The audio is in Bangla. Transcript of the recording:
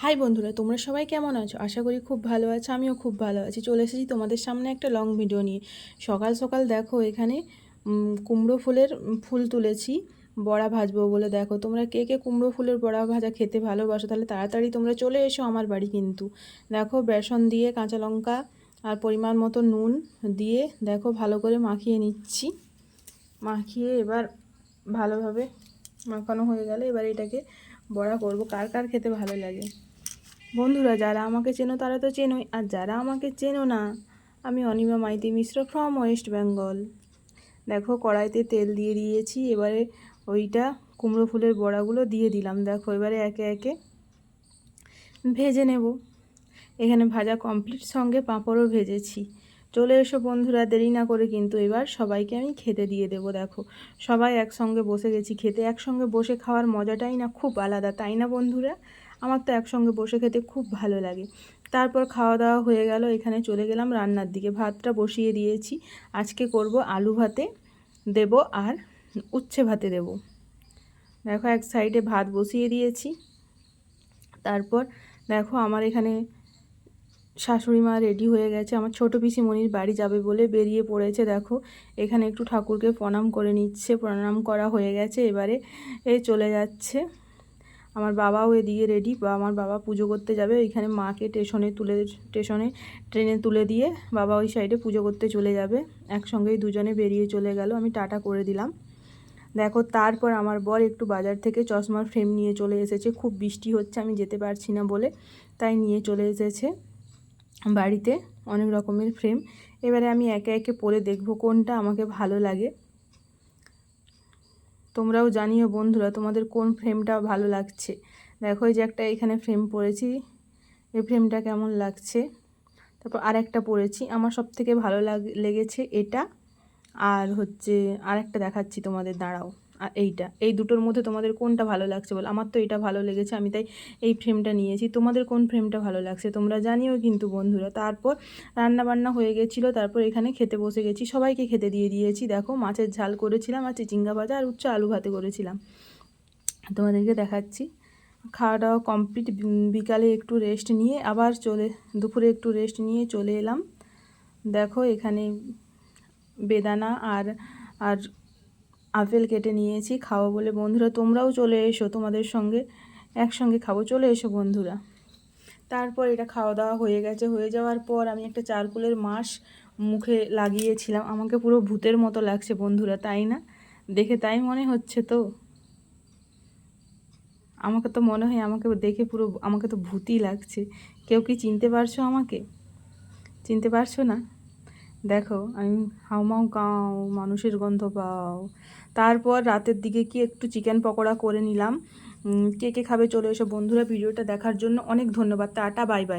হাই বন্ধুরা, তোমরা সবাই কেমন আছো? আশা করি খুব ভালো আছো। আমিও খুব ভালো আছি। চলে এসেছি তোমাদের সামনে একটা লং ভিডিও নিয়ে। সকাল সকাল দেখো এখানে কুমড়ো ফুলের ফুল তুলেছি বড়া ভাজবো বলে। দেখো তোমরা কে কে কুমড়ো ফুলের বড়া ভাজা খেতে ভালোবাসো, তাহলে তাড়াতাড়ি তোমরা চলে এসো আমার বাড়ি। কিন্তু দেখো বেসন দিয়ে কাঁচা লঙ্কা আর পরিমাণ মতো নুন দিয়ে দেখো ভালো করে মাখিয়ে নিচ্ছি। মাখিয়ে এবার ভালোভাবে মাখানো হয়ে গেলে এবার এটাকে বড়া করব। কার কার খেতে ভালো লাগে বন্ধুরা? যারা আমাকে চেনো তারা তো চেনোই, আর যারা আমাকে চেনো না, আমি অনিমা মাইতি মিশ্র ফ্রম ওয়েস্ট বেঙ্গল। দেখো কড়াইতে তেল দিয়ে দিয়েছি, এবারে ওইটা কুমড়ো ফুলের বড়াগুলো দিয়ে দিলাম। দেখো এবারে একে একে ভেজে নেব। এখানে ভাজা কমপ্লিট, সঙ্গে পাঁপড়ও ভেজেছি। চলে এসো বন্ধুরা, দেরি না করে কিন্তু এবার সবাইকে আমি খেতে দিয়ে দেবো। দেখো সবাই একসঙ্গে বসে গেছি খেতে। একসঙ্গে বসে খাওয়ার মজাটাই না খুব আলাদা, তাই না বন্ধুরা? আমার তো একসঙ্গে বসে খেতে খুব ভালো লাগে। তারপর খাওয়া দাওয়া হয়ে গেল, এখানে চলে গেলাম রান্নার দিকে। ভাতটা বসিয়ে দিয়েছি। আজকে করব আলু ভাতে দেব আর উচ্ছে ভাতে দেব। দেখো এক সাইডে ভাত বসিয়ে দিয়েছি। তারপর দেখো আমার এখানে শাশুড়ি মা রেডি হয়ে গেছে, আমার ছোটো পিসিমণির বাড়ি যাবে বলে বেরিয়ে পড়েছে। দেখো এখানে একটু ঠাকুরকে প্রণাম করে নিচ্ছে। প্রণাম করা হয়ে গেছে, এবারে চলে যাচ্ছে। আমার বাবাও এদিকে রেডি, আমার বাবা পুজো করতে যাবে। ওইখানে মাকে ট্রেনে তুলে দিয়ে বাবা ওই সাইডে পুজো করতে চলে যাবে। একসঙ্গেই দুজনে বেরিয়ে চলে গেল, আমি টাটা করে দিলাম। দেখো তারপর আমার বর একটু বাজার থেকে চশমার ফ্রেম নিয়ে চলে এসেছে। খুব বৃষ্টি হচ্ছে, আমি যেতে পারছি না বলে তাই নিয়ে চলে এসেছে বাড়িতে অনেক রকমের ফ্রেম। এবারে আমি একে একে পরে দেখব কোনটা আমাকে ভালো লাগে। তোমরাও জানিও বন্ধুরা তোমাদের কোন ফ্রেমটা ভালো লাগছে। দেখো এই যে একটা এখানে ফ্রেম পরেছি, এই ফ্রেমটা কেমন লাগছে। তারপর আরেকটা পরেছি, আমার সব থেকে ভালো লেগেছে এটা। আর হচ্ছে আরেকটা দেখাচ্ছি তোমাদের, দাঁড়াও। আর এই দুটোর মধ্যে তোমাদের কোনটা ভালো লাগছে বলো? আমার তো এটা ভালো লেগেছে, আমি তাই এই ফ্রেমটা নিয়েছি। তোমাদের কোন ফ্রেমটা ভালো লাগছে তোমরা জানিও কিন্তু বন্ধুরা। তারপর রান্না বান্না হয়ে গেছিলো, তারপর এখানে খেতে বসে গেছি। সবাইকে খেতে দিয়ে দিয়েছি। দেখো মাছের ঝাল করেছিলাম, আর চিচিঙ্গা ভাজা আর উচ্চ আলু ভাতে করেছিলাম, তোমাদেরকে দেখাচ্ছি। খাওয়া দাওয়া কমপ্লিট। বিকালে একটু রেস্ট নিয়ে আবার দুপুরে একটু রেস্ট নিয়ে চলে এলাম। দেখো এখানে বেদানা আর আর আপেল কেটে নিয়েছি খাবো বলে। বন্ধুরা তোমরাও চলে এসো, তোমাদের সঙ্গে একসঙ্গে খাবো। চলে এসো বন্ধুরা। তারপর এটা খাওয়া দাওয়া হয়ে গেছে। হয়ে যাওয়ার পর আমি একটা চারকোলের মাস মুখে লাগিয়েছিলাম। আমাকে পুরো ভূতের মতো লাগছে বন্ধুরা, তাই না? দেখে তাই মনে হচ্ছে তো। আমাকে তো মনে হয় আমাকে দেখে পুরো আমাকে তো ভূতই লাগছে। কেউ কি চিনতে পারছো আমাকে? চিনতে পারছো না? দেখো আমি হাউমাউ গাও, মানুষের গন্ধ পাও। তারপর রাতের দিকে কি একটু চিকেন পকোড়া করে নিলাম। কে কে খাবে চলে এসো বন্ধুরা। ভিডিওটা দেখার জন্য অনেক ধন্যবাদ। Tata, bye bye.